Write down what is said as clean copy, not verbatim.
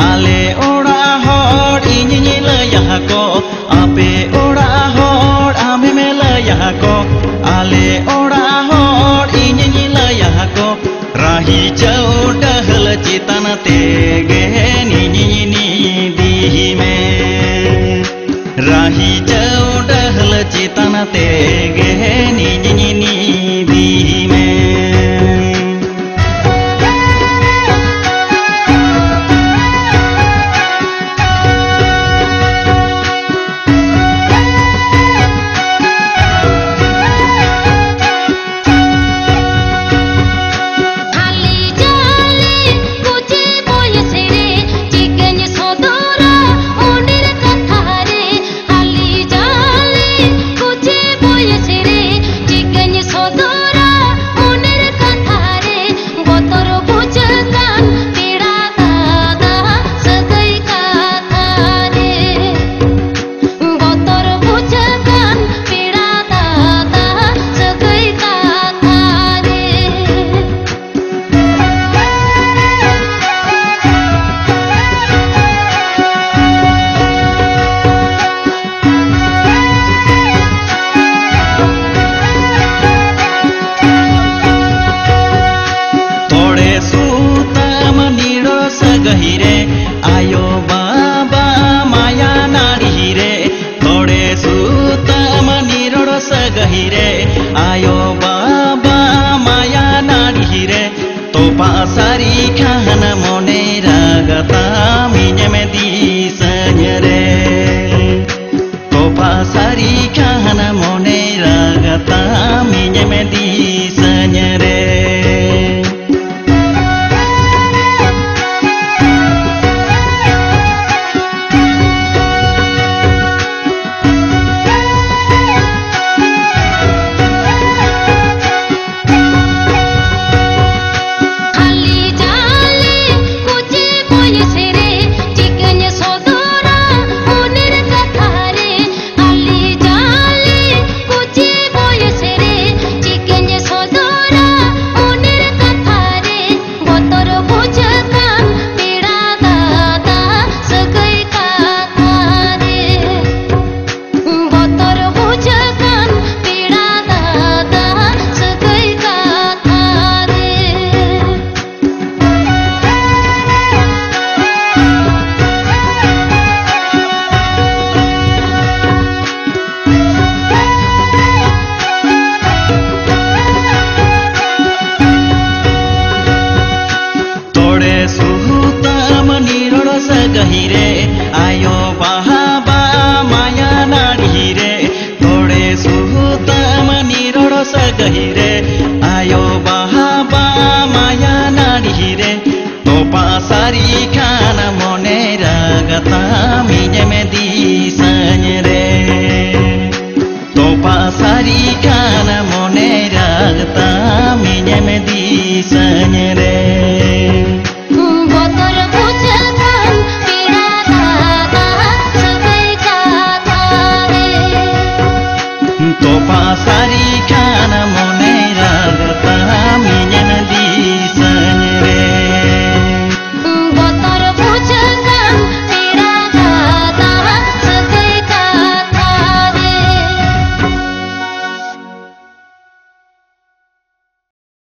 ale ora hor inyinyi layah ko ape ora hor ame me layah ko ale ora hor inyinyi layah ko rahi jau dahal citan tege ninyini di me rahi jau dahal citan tege ninyini di me गहिरे आयो बाबा माया नाड़ी रे थोड़े सूतम निरोड़ सगहिरे आयो बाबा माया नाड़ी रे तो पासारी खान मोने रागता मिने में दी सन्यरे तो पासारी खान मोने रागता मिने में दी सन्यरे गहिरे आयो बाबा माया नाड़ी रे थोड़े सुतम निरोड़ सगहिरे आयो बाबा माया नाड़ी रे तो पासारी खा